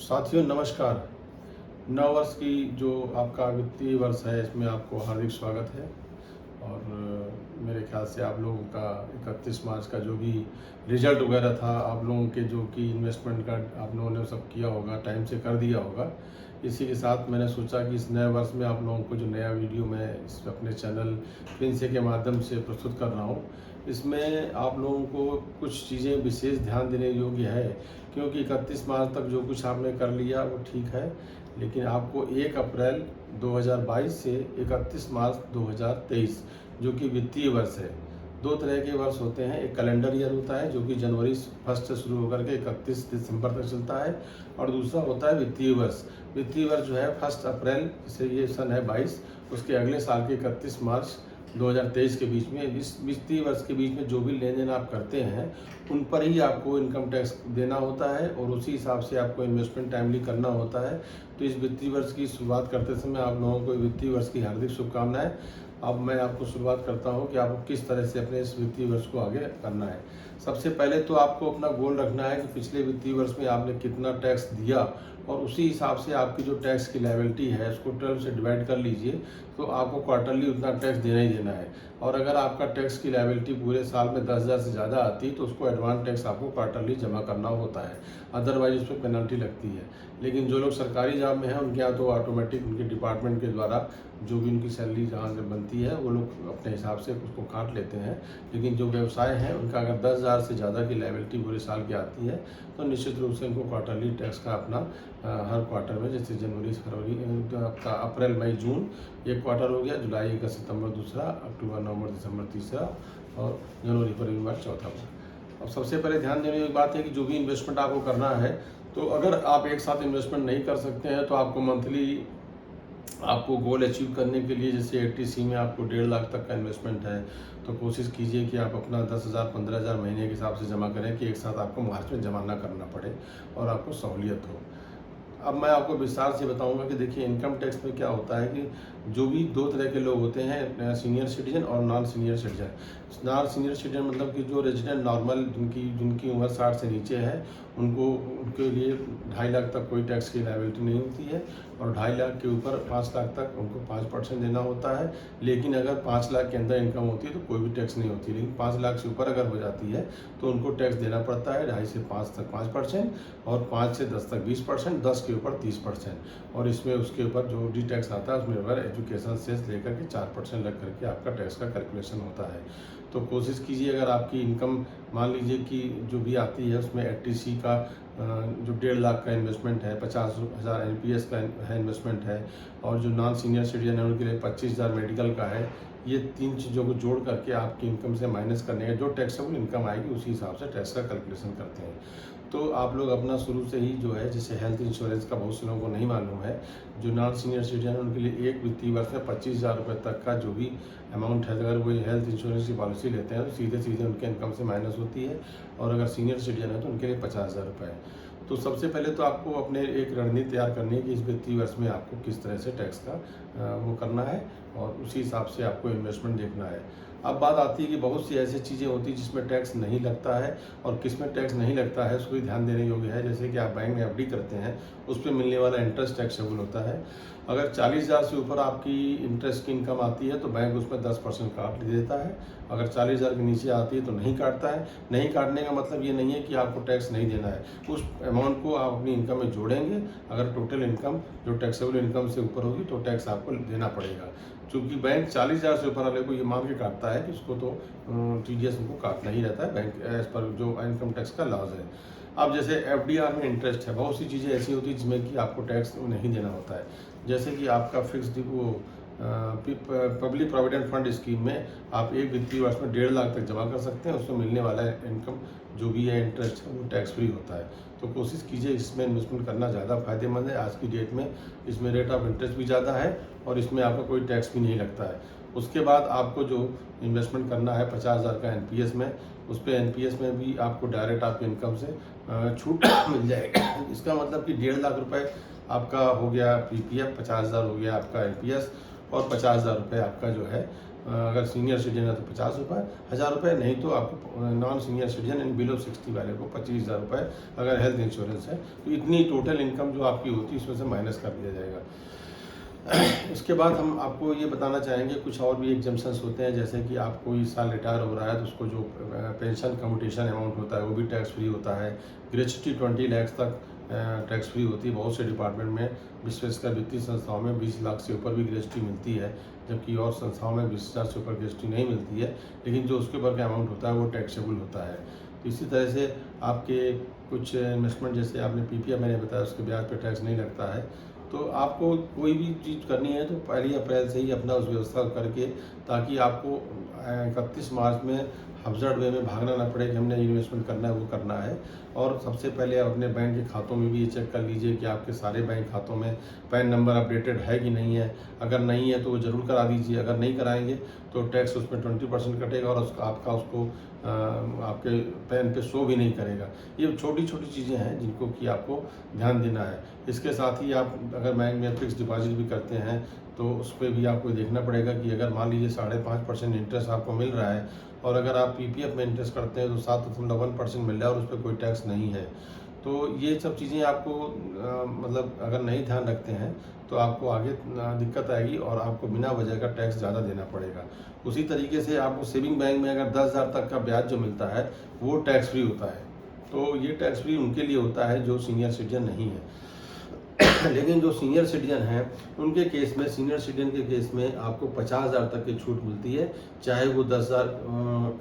साथियों नमस्कार। नव वर्ष की जो आपका वित्तीय वर्ष है इसमें आपको हार्दिक स्वागत है। और मेरे ख्याल से आप लोगों का 31 मार्च का जो भी रिजल्ट वगैरह था, आप लोगों के जो कि इन्वेस्टमेंट का आप लोगों ने सब किया होगा, टाइम से कर दिया होगा। इसी के साथ मैंने सोचा कि इस नए वर्ष में आप लोगों को जो नया वीडियो मैं इस अपने चैनल फिनसे के माध्यम से प्रस्तुत कर रहा हूँ, इसमें आप लोगों को कुछ चीज़ें विशेष ध्यान देने योग्य है। क्योंकि 31 मार्च तक जो कुछ आपने कर लिया वो ठीक है, लेकिन आपको 1 अप्रैल 2022 से 31 मार्च 2023 जो कि वित्तीय वर्ष है, दो तरह के वर्ष होते हैं। एक कैलेंडर ईयर होता है जो कि जनवरी 1 से शुरू होकर के 31 दिसंबर तक चलता है, और दूसरा होता है वित्तीय वर्ष। वित्तीय वर्ष जो है 1 अप्रैल से ये सन है 22, उसके अगले साल के 31 मार्च 2023 के बीच में, इस वित्तीय वर्ष के बीच में जो भी लेन देन आप करते हैं उन पर ही आपको इनकम टैक्स देना होता है, और उसी हिसाब से आपको इन्वेस्टमेंट टाइमली करना होता है। तो इस वित्तीय वर्ष की शुरुआत करते समय आप लोगों को वित्तीय वर्ष की हार्दिक शुभकामनाएं। अब मैं आपको शुरुआत करता हूं कि आपको किस तरह से अपने इस वित्तीय वर्ष को आगे करना है। सबसे पहले तो आपको अपना गोल रखना है कि पिछले वित्तीय वर्ष में आपने कितना टैक्स दिया, और उसी हिसाब से आपकी जो टैक्स की लायबिलिटी है उसको 12 से डिवाइड कर लीजिए, तो आपको क्वार्टरली उतना टैक्स देना ही देना है। और अगर आपका टैक्स की लायबिलिटी पूरे साल में 10,000 से ज़्यादा आती है तो उसको एडवांस टैक्स आपको क्वार्टरली जमा करना होता है, अदरवाइज उस पर पेनल्टी लगती है। लेकिन जो लोग सरकारी जॉब में हैं उनके यहाँ तो ऑटोमेटिक उनके डिपार्टमेंट के द्वारा जो भी उनकी सैलरी जहाँ से बनती है वो लोग अपने हिसाब से उसको काट लेते हैं। लेकिन जो व्यवसाय हैं उनका अगर 10,000 से ज़्यादा की लायबिलिटी पूरे साल की आती है तो निश्चित रूप से उनको क्वार्टरली टैक्स का अपना हर क्वार्टर में, जैसे जनवरी फरवरी आपका अप्रैल मई जून एक क्वार्टर हो गया, जुलाई अगस्त सितंबर दूसरा, अक्टूबर नवंबर दिसंबर तीसरा, और जनवरी फरवरी मार्च चौथा। अब सबसे पहले ध्यान देने की बात है कि जो भी इन्वेस्टमेंट आपको करना है, तो अगर आप एक साथ इन्वेस्टमेंट नहीं कर सकते हैं तो आपको मंथली आपको गोल अचीव करने के लिए, जैसे 80C में आपको 1.5 लाख तक का इन्वेस्टमेंट है, तो कोशिश कीजिए कि आप अपना 10,000 15,000 महीने के हिसाब से जमा करें कि एक साथ आपको मार्च में जमा ना करना पड़े और आपको सहूलियत हो। अब मैं आपको विस्तार से बताऊंगा कि देखिए इनकम टैक्स में क्या होता है कि जो भी दो तरह के लोग होते हैं, सीनियर सिटीजन और non senior citizen. Non senior citizen मतलब कि जो रेजिडेंट नॉर्मल जिनकी उम्र 60 से नीचे है, उनके लिए 2.5 लाख तक कोई टैक्स की लायबिलिटी नहीं होती है, और 2.5 लाख के ऊपर 5 लाख तक उनको 5% देना होता है। लेकिन अगर 5 लाख के अंदर इनकम होती है तो कोई भी टैक्स नहीं होती, लेकिन 5 लाख से ऊपर अगर हो जाती है तो उनको टैक्स देना पड़ता है। 2.5 से 5 तक 5%, और 5 से 10 तक 20%, 10 के ऊपर 30%, और इसमें उसके ऊपर जो डी टैक्स आता है उसमें अगर एजुकेशन सेस लेकर के 4% लग करके आपका टैक्स का कैलकुलेशन होता है। तो कोशिश कीजिए, अगर आपकी इनकम मान लीजिए कि जो भी आती है उसमें 80C का जो 1.5 लाख का इन्वेस्टमेंट है, 50,000 NPS का है इन्वेस्टमेंट है, और जो नॉन सीनियर सिटीजन है उनके लिए 25,000 मेडिकल का है। ये 3 चीज़ों को जोड़ करके आपकी इनकम से माइनस करने का जो टैक्सेबल इनकम आएगी उसी हिसाब से टैक्स का कैलकुलेशन करते हैं। तो आप लोग अपना शुरू से ही जो है, जैसे हेल्थ इंश्योरेंस का बहुत से लोगों को नहीं मालूम है, जो नॉन सीनियर सिटीजन उनके लिए एक वित्तीय वर्ष में 25,000 रुपये तक का जो भी अमाउंट है, अगर वो हेल्थ इंश्योरेंस की पॉलिसी लेते हैं तो सीधे सीधे उनके इनकम से माइनस होती है, और अगर सीनियर सिटीजन है तो उनके लिए 50,000 रुपये है। तो सबसे पहले तो आपको अपने एक रणनीति तैयार करनी है कि इस वित्तीय वर्ष में आपको किस तरह से टैक्स का वो करना है, और उसी हिसाब से आपको इन्वेस्टमेंट देखना है। अब बात आती है कि बहुत सी ऐसी चीज़ें होती हैं जिसमें टैक्स नहीं लगता है, और किस में टैक्स नहीं लगता है उसको भी ध्यान देने योग्य है। जैसे कि आप बैंक में FD करते हैं, उस पर मिलने वाला इंटरेस्ट टैक्सेबल होता है। अगर 40,000 से ऊपर आपकी इंटरेस्ट की इनकम आती है तो बैंक उसमें 10% काट देता है। अगर 40,000 के नीचे आती है तो नहीं काटता है। नहीं काटने का मतलब ये नहीं है कि आपको टैक्स नहीं देना है, उस अमाउंट को आप अपनी इनकम में जोड़ेंगे। अगर टोटल इनकम जो टैक्सेबल इनकम से ऊपर होगी तो टैक्स आपको देना पड़ेगा। चूँकि बैंक 40,000 से ऊपर वाले को ये मान के काटता है कि उसको तो TDS उनको काटना ही रहता है, बैंक एज पर जो इनकम टैक्स का लॉज है। अब जैसे FDR में इंटरेस्ट है, बहुत सी चीज़ें ऐसी होती हैं जिसमें कि आपको टैक्स नहीं देना होता है। जैसे कि आपका फिक्स्ड वो पब्लिक प्रोविडेंट फंड स्कीम में आप एक वित्तीय वर्ष में 1.5 लाख तक जमा कर सकते हैं, उसमें मिलने वाला इनकम जो भी है इंटरेस्ट है वो टैक्स फ्री होता है। तो कोशिश कीजिए इसमें इन्वेस्टमेंट करना ज़्यादा फायदेमंद है। आज की डेट में इसमें रेट ऑफ इंटरेस्ट भी ज़्यादा है और इसमें आपका कोई टैक्स भी नहीं लगता है। उसके बाद आपको जो इन्वेस्टमेंट करना है 50,000 का NPS में, उस पर NPS में भी आपको डायरेक्ट आपकी इनकम से छूट मिल जाएगा। इसका मतलब कि 1.5 लाख रुपए आपका हो गया PPF, 50,000 हो गया आपका NPS, और 50,000 रुपये आपका जो है अगर सीनियर सिटीजन है तो 50 रुपये, 1000 रुपये, नहीं तो आपको नॉन सीनियर सिटीजन यानी बिलो 60 वाले को 25,000 रुपये अगर हेल्थ इंश्योरेंस है। तो इतनी टोटल इनकम जो आपकी होती है इसमें से माइनस कर दिया जाएगा। इसके बाद हम आपको ये बताना चाहेंगे कुछ और भी एग्जम्पशंस होते हैं, जैसे कि आप कोई इस साल रिटायर हो रहा है तो उसको जो पेंशन कम्यूटेशन अमाउंट होता है वो भी टैक्स फ्री होता है। ग्रेच्युटी 20 लाख तक टैक्स फ्री होती है। बहुत से डिपार्टमेंट में, विशेषकर वित्तीय संस्थाओं में 20 लाख से ऊपर भी ग्रेच्युटी मिलती है, जबकि और संस्थाओं में 20,000 से ऊपर ग्रेच्युटी नहीं मिलती है, लेकिन जो उसके ऊपर का अमाउंट होता है वो टैक्सेबल होता है। तो इसी तरह से आपके कुछ इन्वेस्टमेंट, जैसे आपने पीपीएफ मैंने बताया, उसके ब्याज पर टैक्स नहीं लगता है। तो आपको कोई भी चीज़ करनी है तो 1 अप्रैल से ही अपना उस व्यवस्था करके, ताकि आपको 31 मार्च में अब्सर्ड वे में भागना ना पड़े कि हमने इन्वेस्टमेंट करना है वो करना है। और सबसे पहले आप अपने बैंक के खातों में भी ये चेक कर लीजिए कि आपके सारे बैंक खातों में पैन नंबर अपडेटेड है कि नहीं है। अगर नहीं है तो वो ज़रूर करा दीजिए। अगर नहीं कराएंगे तो टैक्स उसमें 20% कटेगा और आपका उसको आपके पैन पे शो भी नहीं करेगा। ये छोटी छोटी चीज़ें हैं जिनको कि आपको ध्यान देना है। इसके साथ ही आप अगर बैंक में फिक्स डिपॉजिट भी करते हैं तो उस पर भी आपको देखना पड़ेगा कि अगर मान लीजिए 5.5% इंटरेस्ट आपको मिल रहा है और अगर आप पीपीएफ में इंटरेस्ट करते हैं तो 7.1% मिल रहा है और उस पर कोई टैक्स नहीं है। तो ये सब चीज़ें आपको मतलब अगर नहीं ध्यान रखते हैं तो आपको आगे दिक्कत आएगी और आपको बिना वजह का टैक्स ज़्यादा देना पड़ेगा। उसी तरीके से आपको सेविंग बैंक में अगर 10,000 तक का ब्याज जो मिलता है वो टैक्स फ्री होता है। तो ये टैक्स फ्री उनके लिए होता है जो सीनियर सिटीजन नहीं है। लेकिन जो सीनियर सिटीजन हैं उनके केस में, सीनियर सिटीजन के केस में आपको 50,000 तक की छूट मिलती है, चाहे वो 10,000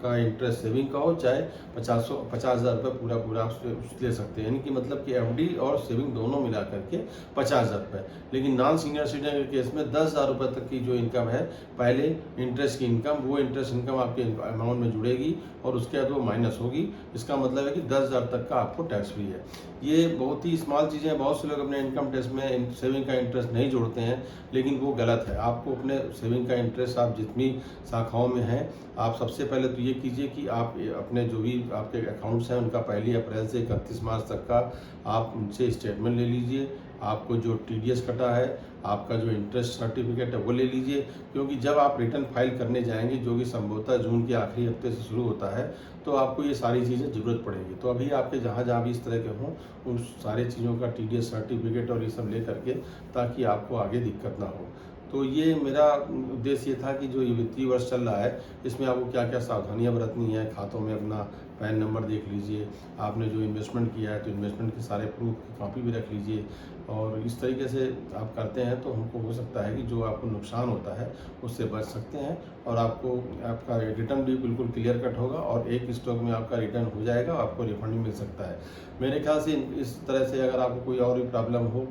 का इंटरेस्ट सेविंग का हो, चाहे 50,000 रुपये पूरा आप ले सकते हैं। यानी कि मतलब कि एफडी और सेविंग दोनों मिला करके 50,000 रुपये। लेकिन नॉन सीनियर सिटीजन के केस में 10,000 रुपये तक की जो इनकम है, पहले इंटरेस्ट की इनकम, वो इंटरेस्ट इनकम आपके अमाउंट में जुड़ेगी और उसके बाद वो माइनस होगी। इसका मतलब है कि 10,000 तक का आपको टैक्स फ्री है। ये बहुत ही स्मॉल चीज़ें हैं। बहुत से लोग अपने इनकम टैक्स में सेविंग का इंटरेस्ट नहीं जोड़ते हैं, लेकिन वो गलत है। आपको अपने सेविंग का इंटरेस्ट आप जितनी शाखाओं में हैं, आप सबसे पहले तो ये कीजिए कि आप अपने जो भी आपके अकाउंट्स हैं उनका 1 अप्रैल से 31 मार्च तक का आप उनसे स्टेटमेंट ले लीजिए। आपको जो टीडीएस कटा है, आपका जो इंटरेस्ट सर्टिफिकेट है वो ले लीजिए, क्योंकि जब आप रिटर्न फाइल करने जाएंगे, जो कि संभवतः जून के आखिरी हफ्ते से शुरू होता है, तो आपको ये सारी चीज़ें ज़रूरत पड़ेगी। तो अभी आपके जहाँ भी इस तरह के हों, उन सारी चीज़ों का टीडीएस सर्टिफिकेट और ये सब ले करके, ताकि आपको आगे दिक्कत ना हो। तो ये मेरा उद्देश्य ये था कि जो ये वित्तीय वर्ष चल रहा है, इसमें आपको क्या क्या सावधानियां बरतनी है। खातों में अपना पैन नंबर देख लीजिए, आपने जो इन्वेस्टमेंट किया है तो इन्वेस्टमेंट के सारे प्रूफ की कॉपी भी रख लीजिए। और इस तरीके से आप करते हैं तो हमको हो सकता है कि जो आपको नुकसान होता है उससे बच सकते हैं और आपको आपका रिटर्न भी बिल्कुल क्लियर कट होगा और एक स्टॉक में आपका रिटर्न हो जाएगा, आपको रिफंड भी मिल सकता है। मेरे ख्याल से इस तरह से अगर आपको कोई और भी प्रॉब्लम हो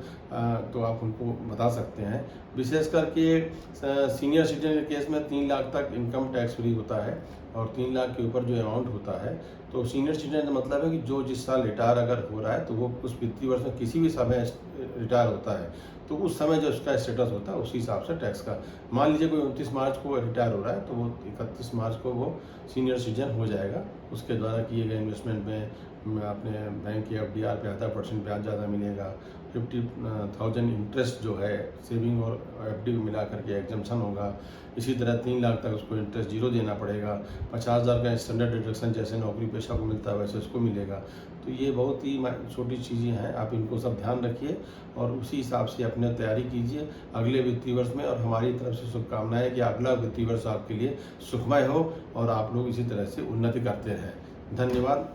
तो आप उनको बता सकते हैं। विशेष करके सीनियर सिटीजन के केस में 3 लाख तक इनकम टैक्स फ्री होता है और 3 लाख के ऊपर जो अमाउंट होता है, तो सीनियर सिटीजन का मतलब है कि जो जिस साल रिटायर अगर हो रहा है तो वो उस वित्तीय वर्ष में किसी भी समय रिटायर होता है, तो उस समय जो उसका स्टेटस होता है उसी हिसाब से टैक्स का। मान लीजिए कोई 29 मार्च को रिटायर हो रहा है तो वो 31 मार्च को वो सीनियर सिटीजन हो जाएगा। उसके द्वारा किए गए इन्वेस्टमेंट में अपने बैंक के एफडीआर पे 0.5% ब्याज ज़्यादा मिलेगा। 50,000 इंटरेस्ट जो है सेविंग और एफडी मिला करके एग्जम्पशन होगा। इसी तरह 3 लाख तक उसको इंटरेस्ट 0 देना पड़ेगा। 50,000 का स्टैंडर्ड डिडक्शन जैसे नौकरी पेशा को मिलता है वैसे उसको मिलेगा। तो ये बहुत ही छोटी चीज़ें हैं, आप इनको सब ध्यान रखिए और उसी हिसाब से अपने तैयारी कीजिए अगले वित्तीय वर्ष में। और हमारी तरफ से शुभकामनाएं कि अगला वित्तीय वर्ष आपके लिए सुखमय हो और आप लोग इसी तरह से उन्नति करते रहें। धन्यवाद।